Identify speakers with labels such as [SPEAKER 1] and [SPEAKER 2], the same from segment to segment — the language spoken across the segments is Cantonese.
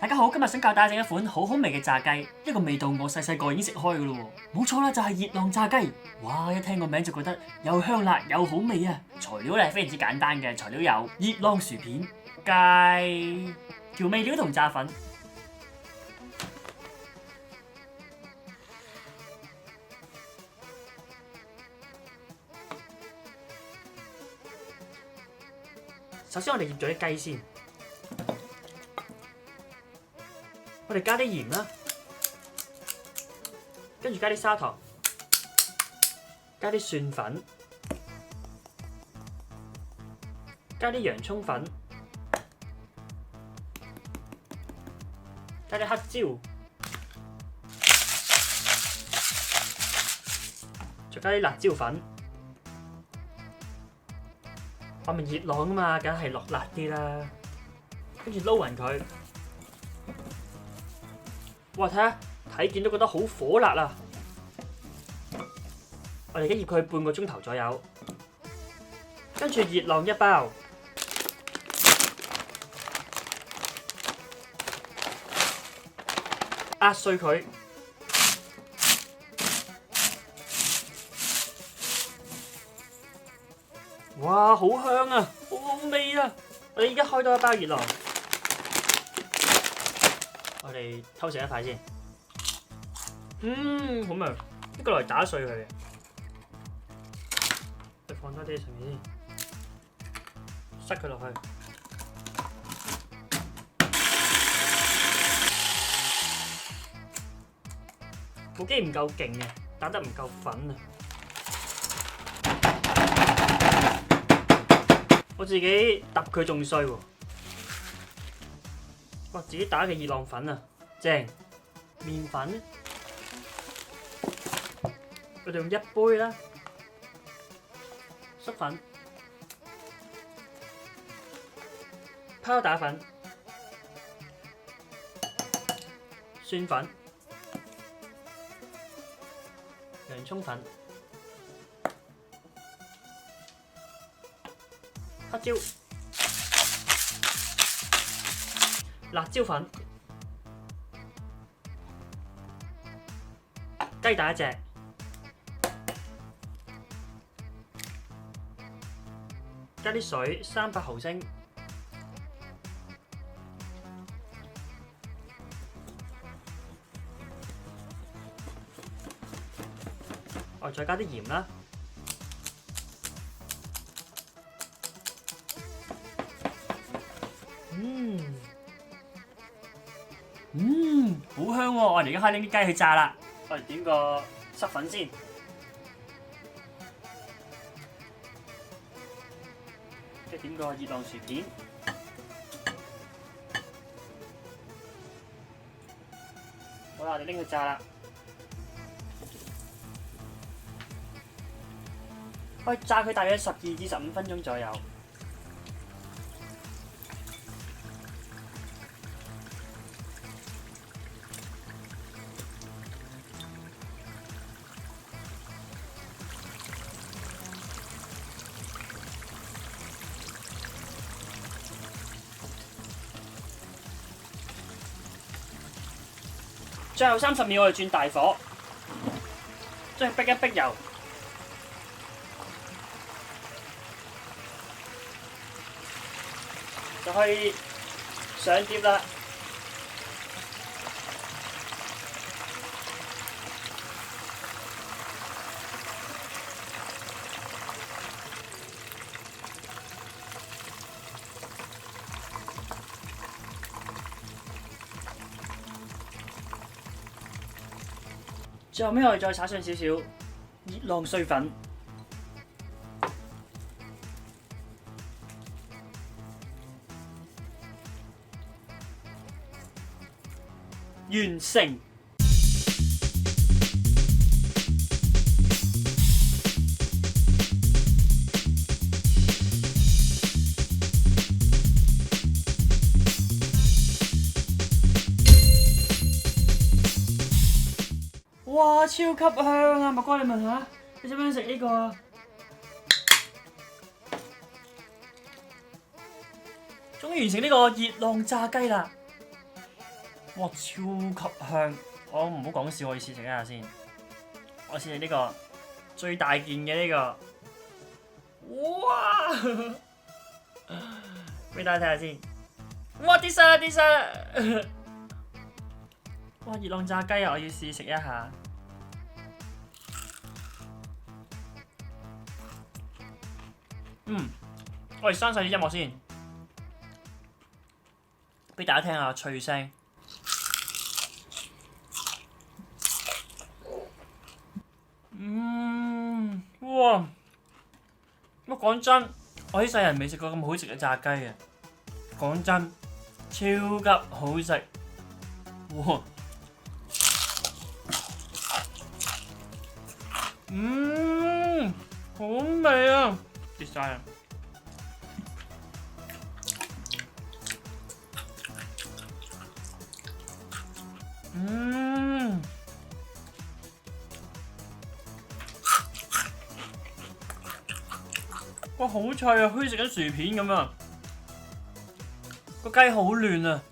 [SPEAKER 1] 大家好，今日想教大家整一款好好味嘅炸雞，一個味道我細細個已經食開噶咯喎，冇錯啦，就係熱浪炸雞。哇，一聽個名就覺得又香辣又好味啊！材料咧係非常之簡單嘅，材料有熱浪薯片、雞、調味料同炸粉。首先我哋醃咗啲雞先。我哋加啲鹽啦，跟住加啲砂糖，加啲蒜粉，加啲洋葱粉，加啲黑椒，再加啲辣椒粉。我咪熱浪啊嘛，梗係落辣啲啦。跟住撈勻佢。哇！睇見都覺得好火辣啊！我哋而家醃佢半個鐘頭左右，跟住熱浪一包，壓碎佢。哇！好香啊，好好味啊！我哋而家開多一包熱浪。我哋偷食一塊先，好味！呢個嚟打碎佢嘅，再放多啲上面先，塞佢落去。部機唔夠勁嘅，打得唔夠粉啊！我自己揼佢仲衰喎。哇！自己打嘅熱浪粉啊，正！麵粉，我哋用一杯啦，粟粉、拋打粉、蒜粉、洋葱粉、黑椒。辣椒粉、雞蛋一隻，加啲水300毫升，我再加啲鹽啦。好香喎！我哋而家開拎啲雞去炸啦。我哋點個濕粉先，跟住點個熱浪薯片。好啦，我哋拎去炸啦。可以炸佢大約12至15分鐘左右。最後30秒，我哋轉大火，將佢逼一逼油，就可以上碟啦。最後尾我哋再灑上少少熱浪碎粉，完成。哇！超級香啊！麥哥，你聞下，你想唔想食呢個啊？終於完成呢個熱浪炸雞啦！哇，超級香！我唔好講笑，我要試食一下先。我試食呢個最大件嘅呢個，哇！俾大家睇下先。哇！跌晒啦，跌晒啦！哇！熱浪炸雞啊，我要試食一下。我哋刪晒啲音樂先，俾大家聽下脆聲。哇！乜講真，我呢世人未食過咁好食嘅炸雞啊！講真，超級好食。哇！好味啊！跌晒啦！哇，好脆啊，好似食緊薯片咁啊！個雞好嫩啊！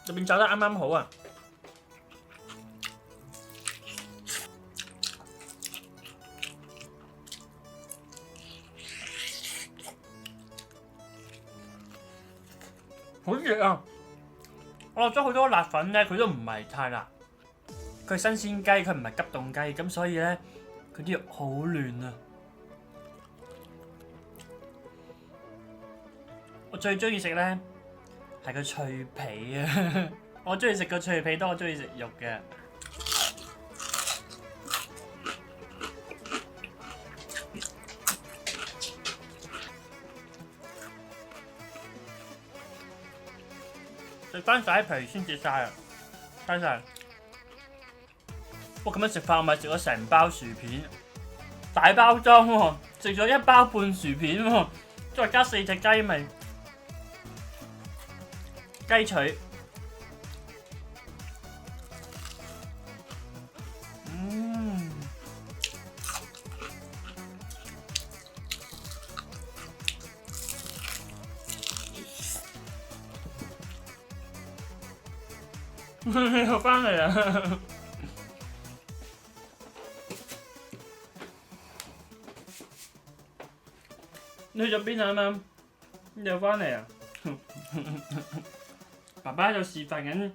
[SPEAKER 1] 入邊炸得啱啱好啊！好熱啊！我落咗好多辣粉咧，佢都唔係太辣。佢係新鮮雞，佢唔係急凍雞，咁所以咧佢啲肉好嫩啊！我最中意食咧係個脆皮啊！我中意食個脆皮多，我中意食肉嘅。食翻晒皮先至晒啊！翻晒。哇！咁樣食法，我咪食咗成包薯片，大包裝喎，食咗1包半薯片喎，再加4隻雞尾雞腿。又翻嚟啦！你去咗邊啊？啱啱又翻嚟啊！爸爸喺度示範緊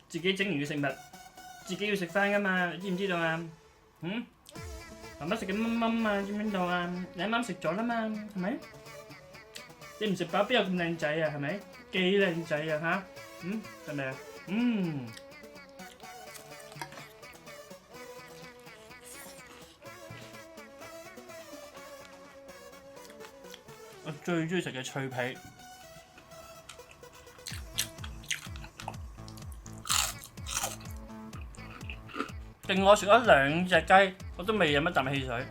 [SPEAKER 1] 自己整完嘅食物，自己要食翻噶嘛，知唔知道啊？爸爸食緊乜乜啊？知唔知道啊？你啱啱食咗啦嘛，係咪？你唔食飽邊有咁靚仔啊？係咪？幾靚仔啊？吓？係咪啊？我最中意食嘅脆皮，勁我食咗2隻雞，我都未飲一啖汽水。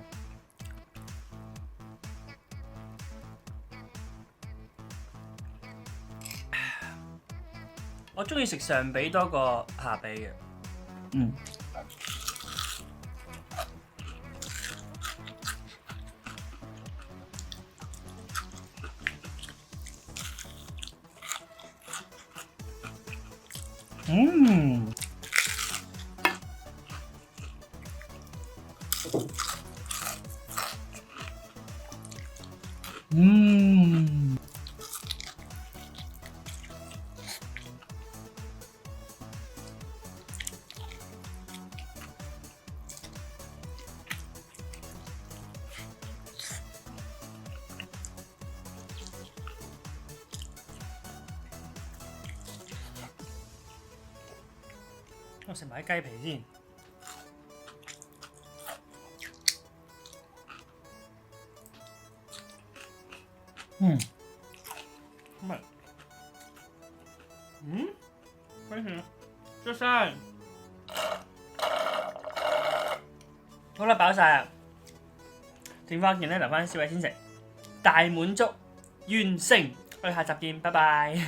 [SPEAKER 1] 我中意食上髀多過下髀嘅。我食埋啲雞皮先。咁啊，跟住出聲。好啦，飽晒啦，剩翻件咧留翻小偉先食。大滿足完成，我哋下集見，拜拜。